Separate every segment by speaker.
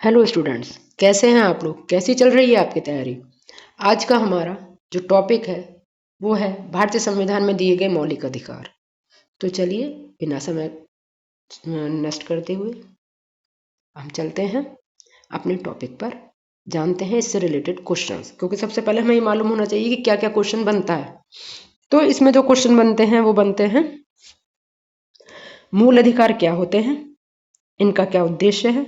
Speaker 1: Hello students, कैसे हैं आप लोग? कैसी चल रही है आपकी तैयारी? आज का हमारा जो टॉपिक है वो है भारतीय संविधान में दिए गए मौलिक अधिकार। तो चलिए बिना समय नष्ट करते हुए हम चलते हैं अपने टॉपिक पर, जानते हैं इससे रिलेटेड क्वेश्चंस। क्योंकि सबसे पहले हमें ये मालूम होना चाहिए कि क्या क्या क्वेश्चन बनता है। तो इसमें जो क्वेश्चन बनते हैं वो बनते हैं, मूल अधिकार क्या होते हैं, इनका क्या उद्देश्य है,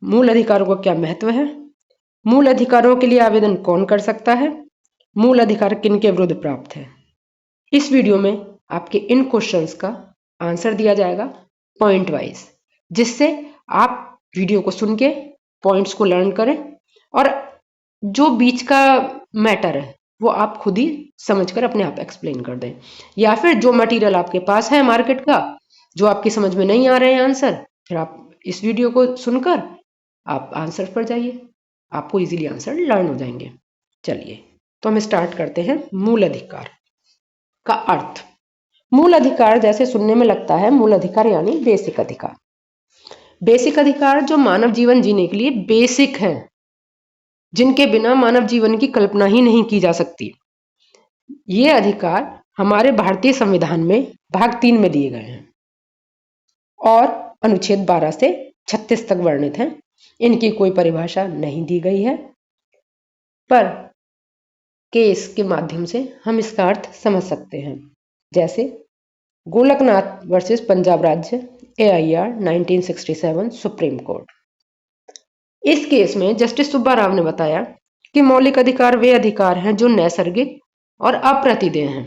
Speaker 1: मूल अधिकारों का क्या महत्व है, मूल अधिकारों के लिए आवेदन कौन कर सकता है, मूल अधिकार किन के विरुद्ध प्राप्त है। इस वीडियो में आपके इन क्वेश्चंस का आंसर दिया जाएगा पॉइंट वाइज, जिससे आप वीडियो को सुन के पॉइंट्स को लर्न करें और जो बीच का मैटर है वो आप खुद ही समझकर अपने आप एक्सप्लेन कर दें। या फिर जो मटेरियल आपके पास है मार्केट का, जो आपकी समझ में नहीं आ रहे हैं आंसर, फिर आप इस वीडियो को सुनकर आप आंसर पर जाइए, आपको इजीली आंसर लर्न हो जाएंगे। चलिए तो हम स्टार्ट करते हैं। मूल अधिकार का अर्थ। मूल अधिकार जैसे सुनने में लगता है, मूल अधिकार यानी बेसिक अधिकार। बेसिक अधिकार जो मानव जीवन जीने के लिए बेसिक है, जिनके बिना मानव जीवन की कल्पना ही नहीं की जा सकती। ये अधिकार हमारे भारतीय संविधान में भाग 3 में दिए गए हैं और अनुच्छेद 12 से 36 तक वर्णित हैं। इनकी कोई परिभाषा नहीं दी गई है, पर केस के माध्यम से हम इसका अर्थ समझ सकते हैं। जैसे गोलकनाथ वर्सेस पंजाब राज्य, AIR 1967 सुप्रीम कोर्ट। इस केस में जस्टिस सुब्बा राव ने बताया कि मौलिक अधिकार वे अधिकार हैं जो नैसर्गिक और अप्रतिदेय हैं।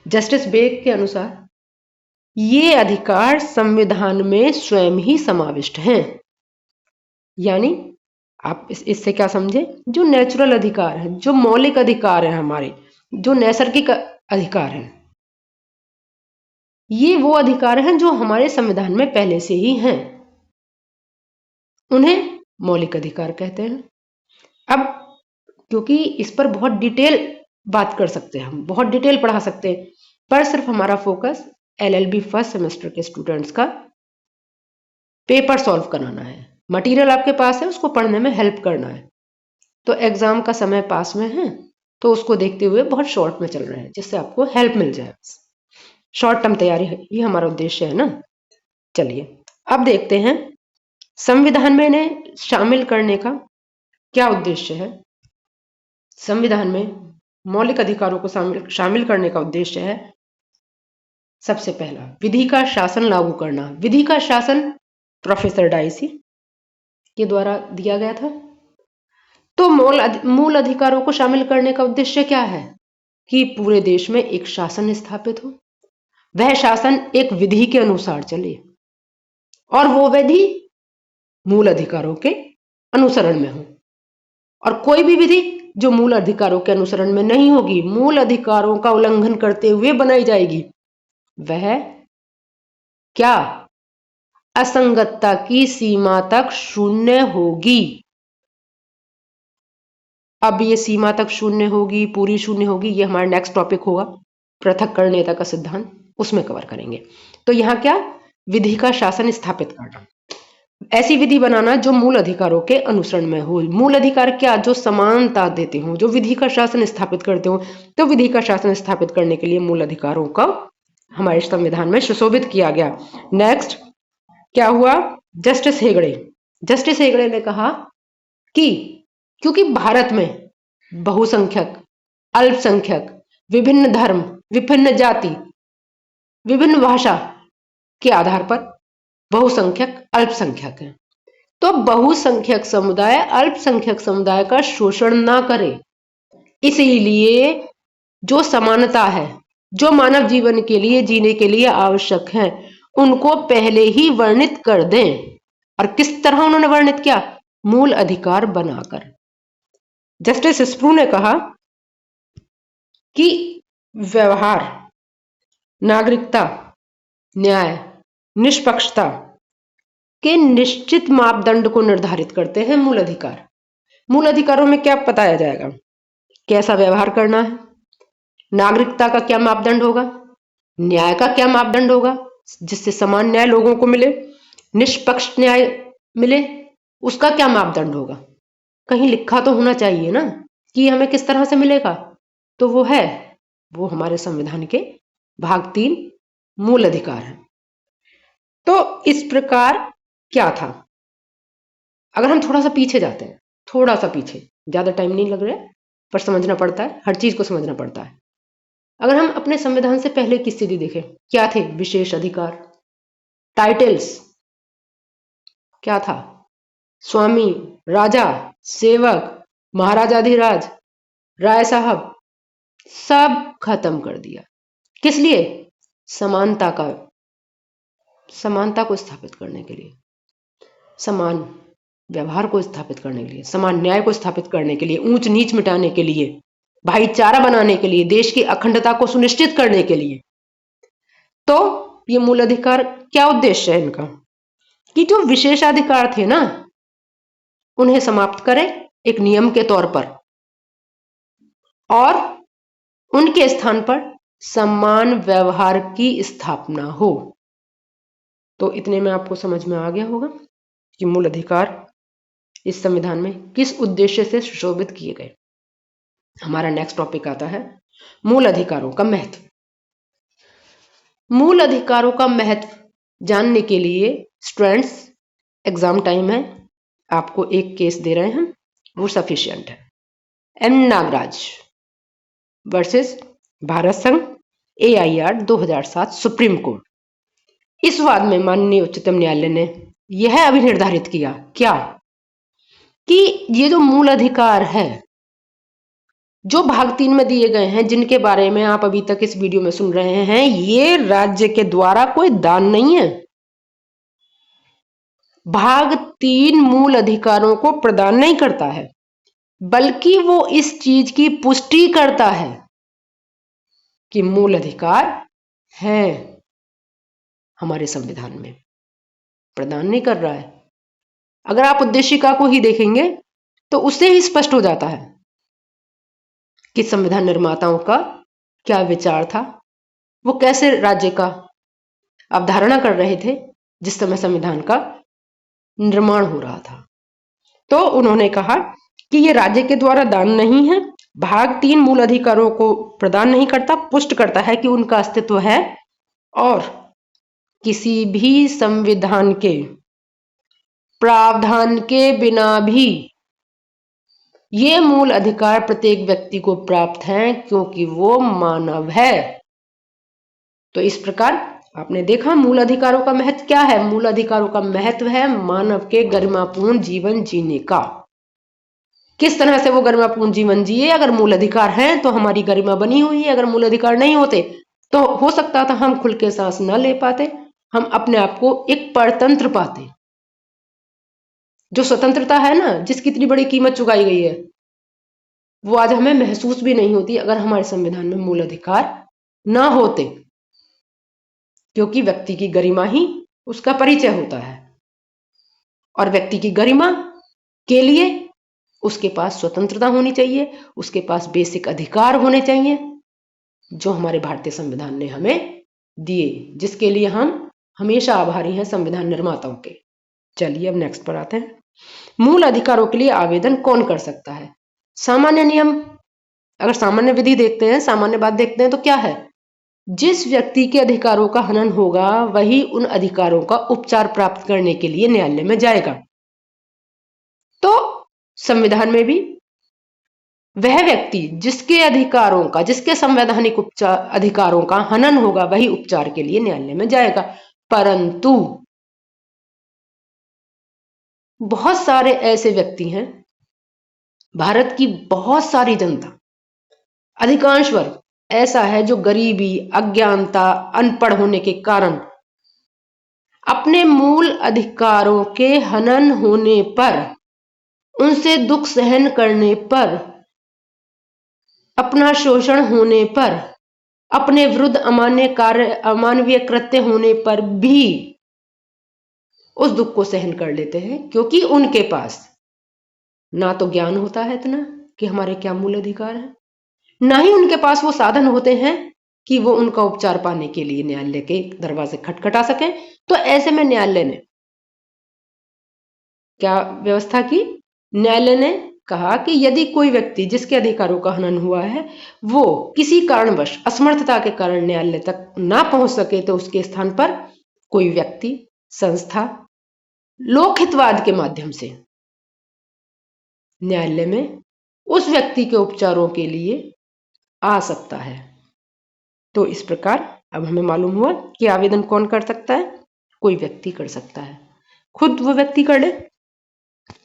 Speaker 1: जस्टिस बेग के अनुसार ये अधिकार संविधान में स्वयं ही समाविष्ट हैं। यानी आप इससे क्या समझे, जो नेचुरल अधिकार है, जो मौलिक अधिकार है, हमारे जो नैसर्गिक अधिकार हैं, ये वो अधिकार हैं जो हमारे संविधान में पहले से ही हैं, उन्हें मौलिक अधिकार कहते हैं। अब क्योंकि इस पर बहुत डिटेल बात कर सकते हैं, हम बहुत डिटेल पढ़ा सकते हैं, पर सिर्फ हमारा फोकस LLB फर्स्ट सेमेस्टर के स्टूडेंट्स का पेपर सॉल्व कराना है। मटेरियल आपके पास है, उसको पढ़ने में हेल्प करना है। तो एग्जाम का समय पास में है, तो उसको देखते हुए बहुत शॉर्ट में चल रहे हैं, जिससे आपको हेल्प मिल जाए। शॉर्ट टर्म तैयारी है, ये हमारा उद्देश्य है ना। चलिए अब देखते हैं संविधान में इन्हें शामिल करने का क्या उद्देश्य है। संविधान में मौलिक अधिकारों को शामिल करने का उद्देश्य है, सबसे पहला, विधि का शासन लागू करना। विधि का शासन प्रोफेसर डाइसी के द्वारा दिया गया था। तो मूल अधिकारों को शामिल करने का उद्देश्य क्या है कि पूरे देश में एक शासन स्थापित हो, वह शासन एक विधि के अनुसार चले और वो विधि मूल अधिकारों के अनुसरण में हो। और कोई भी विधि जो मूल अधिकारों के अनुसरण में नहीं होगी, मूल अधिकारों का उल्लंघन करते हुए बनाई जाएगी, वह क्या असंगतता की सीमा तक शून्य होगी। अब ये सीमा तक शून्य होगी, पूरी शून्य होगी, ये हमारा नेक्स्ट टॉपिक होगा, पृथक्करणीयता का सिद्धांत, उसमें कवर करेंगे। तो यहां क्या, विधि का शासन स्थापित करना, ऐसी विधि बनाना जो मूल अधिकारों के अनुसरण में हो। मूल अधिकार क्या, जो समानता देते हो, जो विधि का शासन स्थापित करते हो। तो विधि का शासन स्थापित करने के लिए मूल अधिकारों का हमारे संविधान में सुशोभित किया गया। नेक्स्ट क्या हुआ, जस्टिस हेगड़े ने कहा कि क्योंकि भारत में बहुसंख्यक, अल्पसंख्यक, विभिन्न धर्म, विभिन्न जाति, विभिन्न भाषा के आधार पर बहुसंख्यक, अल्पसंख्यक है। तो बहुसंख्यक समुदाय अल्पसंख्यक समुदाय का शोषण ना करे, इसीलिए जो समानता है, जो मानव जीवन के लिए, जीने के लिए आवश्यक है, उनको पहले ही वर्णित कर दें। और किस तरह उन्होंने वर्णित किया, मूल अधिकार बनाकर। जस्टिस स्प्रू ने कहा कि व्यवहार, नागरिकता, न्याय, निष्पक्षता के निश्चित मापदंड को निर्धारित करते हैं मूल अधिकार। मूल अधिकारों में क्या बताया जाएगा, कैसा व्यवहार करना है, नागरिकता का क्या मापदंड होगा, न्याय का क्या मापदंड होगा जिससे समान न्याय लोगों को मिले, निष्पक्ष न्याय मिले, उसका क्या मापदंड होगा? कहीं लिखा तो होना चाहिए ना कि हमें किस तरह से मिलेगा। तो वो हमारे संविधान के भाग 3 मूल अधिकार है। तो इस प्रकार क्या था? अगर हम थोड़ा सा पीछे जाते हैं, थोड़ा सा पीछे, ज्यादा टाइम नहीं लग रहा है, पर समझना पड़ता है, हर चीज को समझना पड़ता है। अगर हम अपने संविधान से पहले की स्थिति देखें, क्या थे? विशेष अधिकार, टाइटल्स क्या था? स्वामी, राजा, सेवक, महाराजाधिराज, राय साहब, सब खत्म कर दिया। किस लिए? समानता को स्थापित करने के लिए, समान व्यवहार को स्थापित करने के लिए, समान न्याय को स्थापित करने के लिए, ऊंच नीच मिटाने के लिए, भाईचारा बनाने के लिए, देश की अखंडता को सुनिश्चित करने के लिए। तो ये मूल अधिकार क्या उद्देश्य है इनका? कि जो विशेषाधिकार थे ना, उन्हें समाप्त करें एक नियम के तौर पर, और उनके स्थान पर समान व्यवहार की स्थापना हो। तो इतने में आपको समझ में आ गया होगा कि मूल अधिकार इस संविधान में किस उद्देश्य से सुशोभित किए गए। हमारा नेक्स्ट टॉपिक आता है मूल अधिकारों का महत्व। मूल अधिकारों का महत्व जानने के लिए स्टूडेंट्स, एग्जाम टाइम है, आपको एक केस दे रहे हैं, वो सफिशिएंट है। एम नागराज वर्सेस भारत संघ, AIR 2007 सुप्रीम कोर्ट। इस वाद में माननीय उच्चतम न्यायालय ने यह अभिनिर्धारित किया क्या कि ये जो मूल अधिकार है, जो भाग 3 में दिए गए हैं, जिनके बारे में आप अभी तक इस वीडियो में सुन रहे हैं, ये राज्य के द्वारा कोई दान नहीं है। भाग 3 मूल अधिकारों को प्रदान नहीं करता है, बल्कि वो इस चीज की पुष्टि करता है कि मूल अधिकार है हमारे संविधान में, प्रदान नहीं कर रहा है। अगर आप उद्देशिका को ही देखेंगे तो उससे ही स्पष्ट हो जाता है कि संविधान निर्माताओं का क्या विचार था, वो कैसे राज्य का अवधारणा कर रहे थे जिस समय संविधान का निर्माण हो रहा था। तो उन्होंने कहा कि ये राज्य के द्वारा दान नहीं है, भाग 3 मूल अधिकारों को प्रदान नहीं करता, पुष्ट करता है कि उनका अस्तित्व है, और किसी भी संविधान के प्रावधान के बिना भी ये मूल अधिकार प्रत्येक व्यक्ति को प्राप्त हैं, क्योंकि वो मानव है। तो इस प्रकार आपने देखा मूल अधिकारों का महत्व क्या है। मूल अधिकारों का महत्व है मानव के गरिमापूर्ण जीवन जीने का। किस तरह से वो गरिमापूर्ण जीवन जिए? अगर मूल अधिकार हैं तो हमारी गरिमा बनी हुई है, अगर मूल अधिकार नहीं होते तो हो सकता था हम खुल के सांस न ले पाते, हम अपने आप को एक परतंत्र पाते। जो स्वतंत्रता है ना, जिसकी इतनी बड़ी कीमत चुकाई गई है, वो आज हमें महसूस भी नहीं होती अगर हमारे संविधान में मूल अधिकार ना होते, क्योंकि व्यक्ति की गरिमा ही उसका परिचय होता है, और व्यक्ति की गरिमा के लिए उसके पास स्वतंत्रता होनी चाहिए, उसके पास बेसिक अधिकार होने चाहिए जो हमारे भारतीय संविधान ने हमें दिए, जिसके लिए हम हमेशा आभारी हैं संविधान निर्माताओं के। चलिए अब नेक्स्ट पर आते हैं। मूल अधिकारों के लिए आवेदन कौन कर सकता है? सामान्य नियम, अगर सामान्य विधि देखते हैं, सामान्य बात देखते हैं तो क्या है? जिस व्यक्ति के अधिकारों का हनन होगा वही उन अधिकारों का उपचार प्राप्त करने के लिए न्यायालय में जाएगा। तो संविधान में भी वह व्यक्ति जिसके अधिकारों का, जिसके संवैधानिक अधिकारों का हनन होगा वही उपचार के लिए न्यायालय में जाएगा। परंतु बहुत सारे ऐसे व्यक्ति हैं, भारत की बहुत सारी जनता, अधिकांश वर्ग ऐसा है जो गरीबी, अज्ञानता, अनपढ़ होने के कारण अपने मूल अधिकारों के हनन होने पर, उनसे दुख सहन करने पर, अपना शोषण होने पर, अपने विरुद्ध अमानवीय कृत्य होने पर भी उस दुख को सहन कर लेते हैं, क्योंकि उनके पास ना तो ज्ञान होता है इतना कि हमारे क्या मूल अधिकार हैं, ना ही उनके पास वो साधन होते हैं कि वो उनका उपचार पाने के लिए न्यायालय के दरवाजे खटखटा सके। तो ऐसे में न्यायालय ने क्या व्यवस्था की? न्यायालय ने कहा कि यदि कोई व्यक्ति जिसके अधिकारों का हनन हुआ है वो किसी कारणवश असमर्थता के कारण न्यायालय तक ना पहुंच सके तो उसके स्थान पर कोई व्यक्ति, संस्था लोकहितवाद के माध्यम से न्यायालय में उस व्यक्ति के उपचारों के लिए आ सकता है। तो इस प्रकार अब हमें मालूम हुआ कि आवेदन कौन कर सकता है? कोई व्यक्ति कर सकता है, खुद वो व्यक्ति कर ले,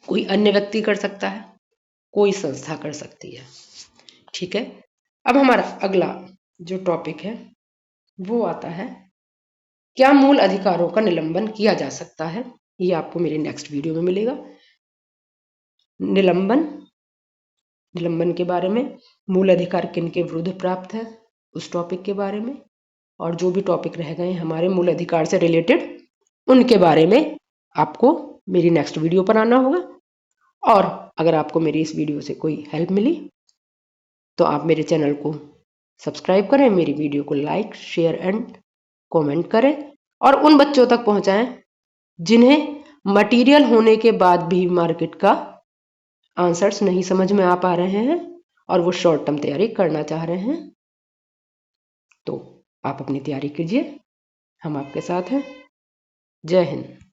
Speaker 1: कोई अन्य व्यक्ति कर सकता है, कोई संस्था कर सकती है। ठीक है, अब हमारा अगला जो टॉपिक है वो आता है क्या मूल अधिकारों का निलंबन किया जा सकता है? ये आपको मेरे नेक्स्ट वीडियो में मिलेगा। निलंबन के बारे में, मूल अधिकार किन के विरुद्ध प्राप्त है उस टॉपिक के बारे में, और जो भी टॉपिक रह गए हमारे मूल अधिकार से रिलेटेड उनके बारे में आपको मेरी नेक्स्ट वीडियो पर आना होगा। और अगर आपको मेरी इस वीडियो से कोई हेल्प मिली तो आप मेरे चैनल को सब्सक्राइब करें, मेरी वीडियो को लाइक, शेयर एंड कमेंट करें और उन बच्चों तक पहुंचाएं जिन्हें मटेरियल होने के बाद भी मार्केट का आंसर्स नहीं समझ में आ पा रहे हैं और वो शॉर्ट टर्म तैयारी करना चाह रहे हैं। तो आप अपनी तैयारी कीजिए, हम आपके साथ हैं। जय हिंद।